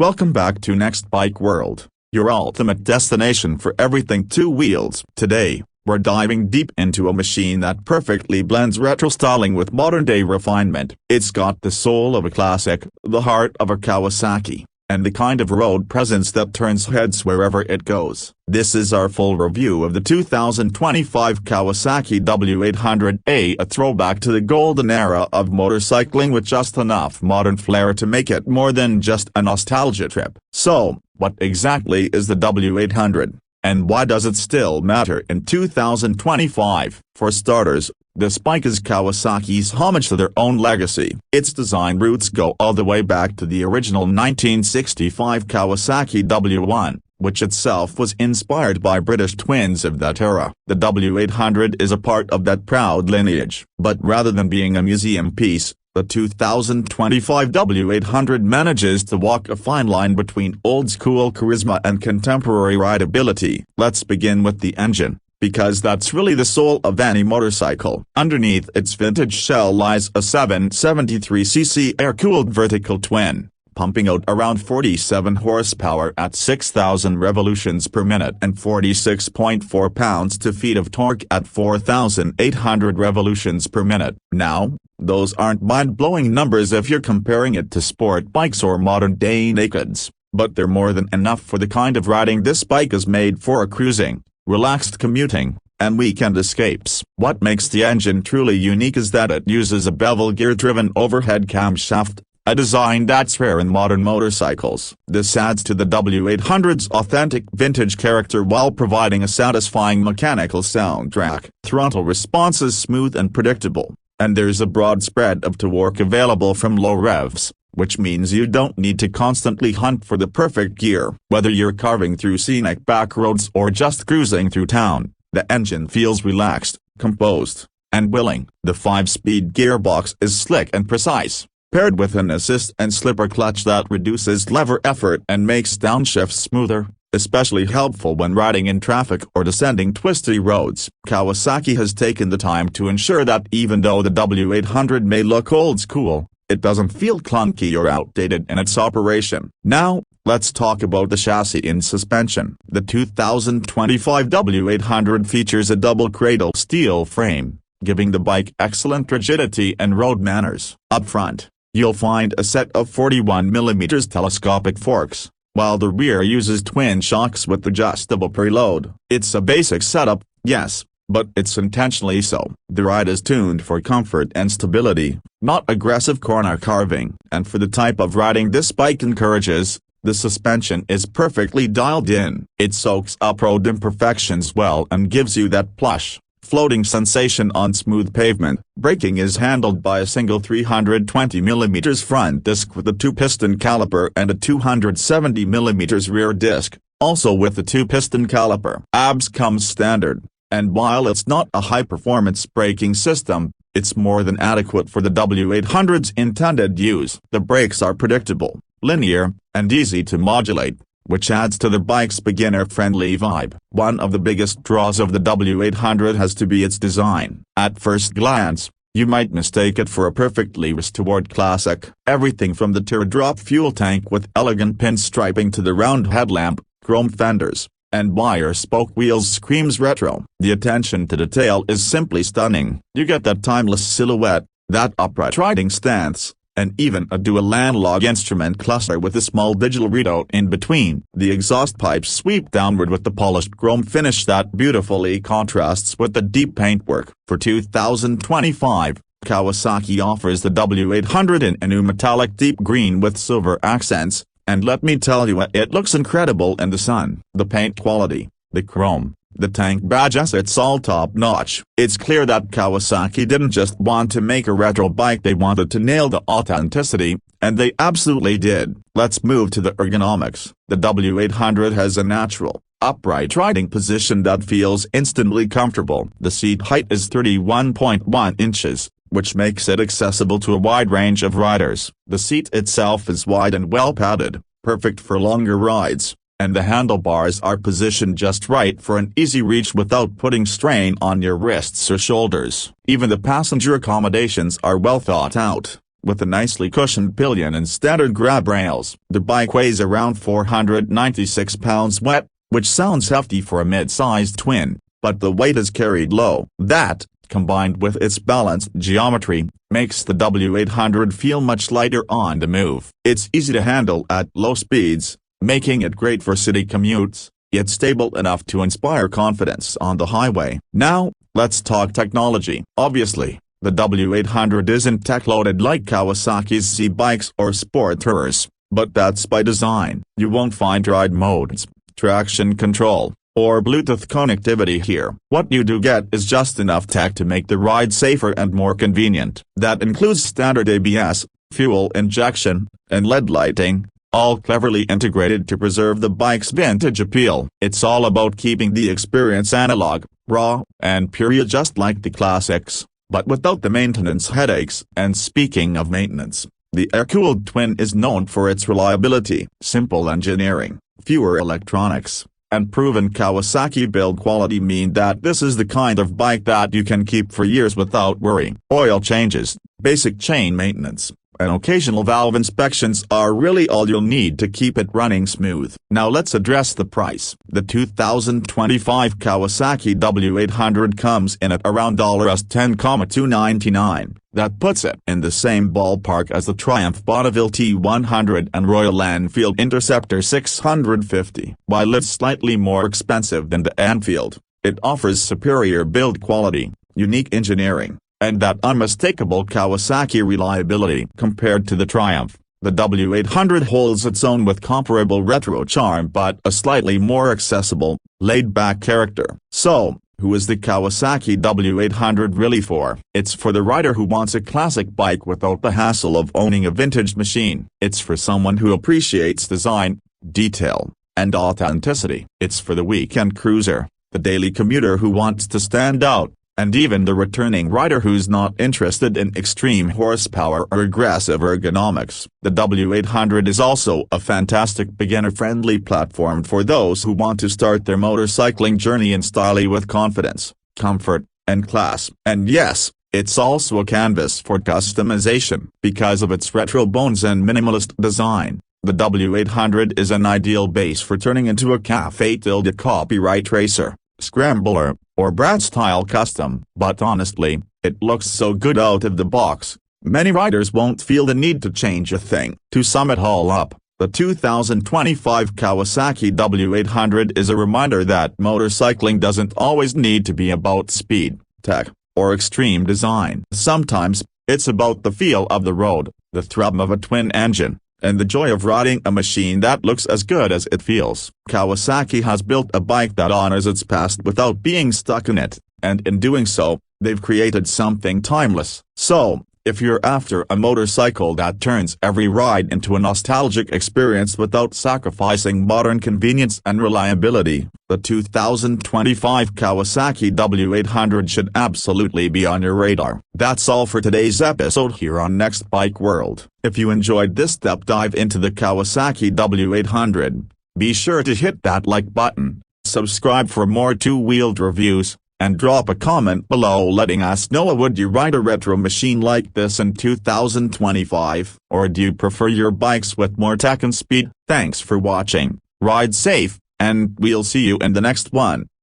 Welcome back to Next Bike World, your ultimate destination for everything two wheels. Today, we're diving deep into a machine that perfectly blends retro styling with modern-day refinement. It's got the soul of a classic, the heart of a Kawasaki, and the kind of road presence that turns heads wherever it goes. This is our full review of the 2025 Kawasaki W800, a throwback to the golden era of motorcycling with just enough modern flair to make it more than just a nostalgia trip. So, what exactly is the W800, and why does it still matter in 2025? For starters, this bike is Kawasaki's homage to their own legacy. Its design roots go all the way back to the original 1965 Kawasaki W1, which itself was inspired by British twins of that era. The W800 is a part of that proud lineage. But rather than being a museum piece, the 2025 W800 manages to walk a fine line between old-school charisma and contemporary rideability. Let's begin with the engine, because that's really the soul of any motorcycle. Underneath its vintage shell lies a 773cc air-cooled vertical twin, pumping out around 47 horsepower at 6,000 revolutions per minute and 46.4 pounds-to-feet of torque at 4,800 revolutions per minute. Now, those aren't mind-blowing numbers if you're comparing it to sport bikes or modern-day nakeds, but they're more than enough for the kind of riding this bike is made for: cruising, relaxed commuting, and weekend escapes. What makes the engine truly unique is that it uses a bevel-gear-driven overhead camshaft, a design that's rare in modern motorcycles. This adds to the W800's authentic vintage character while providing a satisfying mechanical soundtrack. Throttle response is smooth and predictable, and there's a broad spread of torque available from low revs, which means you don't need to constantly hunt for the perfect gear. Whether you're carving through scenic back roads or just cruising through town, the engine feels relaxed, composed, and willing. The 5-speed gearbox is slick and precise, paired with an assist and slipper clutch that reduces lever effort and makes downshifts smoother, especially helpful when riding in traffic or descending twisty roads. Kawasaki has taken the time to ensure that even though the W800 may look old school, it doesn't feel clunky or outdated in its operation. Now, let's talk about the chassis and suspension. The 2025 W800 features a double cradle steel frame, giving the bike excellent rigidity and road manners. Up front, you'll find a set of 41mm telescopic forks, while the rear uses twin shocks with adjustable preload. It's a basic setup, yes, but it's intentionally so. The ride is tuned for comfort and stability, not aggressive corner carving. And for the type of riding this bike encourages, the suspension is perfectly dialed in. It soaks up road imperfections well and gives you that plush, floating sensation on smooth pavement. Braking is handled by a single 320mm front disc with a 2-piston caliper and a 270mm rear disc, also with a 2-piston caliper. ABS comes standard, and while it's not a high-performance braking system, it's more than adequate for the W800's intended use. The brakes are predictable, linear, and easy to modulate, which adds to the bike's beginner-friendly vibe. One of the biggest draws of the W800 has to be its design. At first glance, you might mistake it for a perfectly restored classic. Everything from the teardrop fuel tank with elegant pinstriping to the round headlamp, chrome fenders, and wire spoke wheels screams retro. The attention to detail is simply stunning. You get that timeless silhouette, that upright riding stance, and even a dual analog instrument cluster with a small digital readout in between. The exhaust pipes sweep downward with the polished chrome finish that beautifully contrasts with the deep paintwork. For 2025, Kawasaki offers the W800 in a new metallic deep green with silver accents, and let me tell you, it looks incredible in the sun. The paint quality, the chrome, the tank badges, it's all top-notch. It's clear that Kawasaki didn't just want to make a retro bike, they wanted to nail the authenticity, and they absolutely did. Let's move to the ergonomics. The W800 has a natural, upright riding position that feels instantly comfortable. The seat height is 31.1 inches, which makes it accessible to a wide range of riders. The seat itself is wide and well padded, perfect for longer rides, and the handlebars are positioned just right for an easy reach without putting strain on your wrists or shoulders. Even the passenger accommodations are well thought out. with a nicely cushioned pillion and standard grab rails. The bike weighs around 496 pounds wet, which sounds hefty for a mid-sized twin, but the weight is carried low. That, combined with its balanced geometry, makes the W800 feel much lighter on the move. It's easy to handle at low speeds, making it great for city commutes, yet stable enough to inspire confidence on the highway. Now, let's talk technology. Obviously, the W800 isn't tech-loaded like Kawasaki's C-bikes or sport tours, but that's by design. You won't find ride modes, traction control, or Bluetooth connectivity here. What you do get is just enough tech to make the ride safer and more convenient. That includes standard ABS, fuel injection, and LED lighting, all cleverly integrated to preserve the bike's vintage appeal. It's all about keeping the experience analog, raw, and pure, just like the classics, but without the maintenance headaches. And speaking of maintenance, the air-cooled twin is known for its reliability, simple engineering, fewer electronics, and proven Kawasaki build quality mean that this is the kind of bike that you can keep for years without worry. Oil changes, basic chain maintenance, and occasional valve inspections are really all you'll need to keep it running smooth. Now let's address the price. The 2025 Kawasaki W800 comes in at around $10,299. That puts it in the same ballpark as the Triumph Bonneville T100 and Royal Enfield Interceptor 650. While it's slightly more expensive than the Enfield, it offers superior build quality, unique engineering, and that unmistakable Kawasaki reliability. Compared to the Triumph, the W800 holds its own with comparable retro charm but a slightly more accessible, laid-back character. So, who is the Kawasaki W800 really for? It's for the rider who wants a classic bike without the hassle of owning a vintage machine. It's for someone who appreciates design, detail, and authenticity. It's for the weekend cruiser, the daily commuter who wants to stand out, and even the returning rider who's not interested in extreme horsepower or aggressive ergonomics. The W800 is also a fantastic beginner-friendly platform for those who want to start their motorcycling journey in style with confidence, comfort, and class. And yes, it's also a canvas for customization. Because of its retro bones and minimalist design, the W800 is an ideal base for turning into a cafe-copyright racer, scrambler, or Brat-style custom. But honestly, it looks so good out of the box, many riders won't feel the need to change a thing. To sum it all up, the 2025 Kawasaki W800 is a reminder that motorcycling doesn't always need to be about speed, tech, or extreme design. Sometimes, it's about the feel of the road, the thrum of a twin engine, and the joy of riding a machine that looks as good as it feels. Kawasaki has built a bike that honors its past without being stuck in it, and in doing so, they've created something timeless. So, if you're after a motorcycle that turns every ride into a nostalgic experience without sacrificing modern convenience and reliability, the 2025 Kawasaki W800 should absolutely be on your radar. That's all for today's episode here on Next Bike World. If you enjoyed this deep dive into the Kawasaki W800, be sure to hit that like button, subscribe for more two-wheeled reviews, and drop a comment below letting us know, would you ride a retro machine like this in 2025, or do you prefer your bikes with more tech and speed? Thanks for watching, ride safe, and we'll see you in the next one.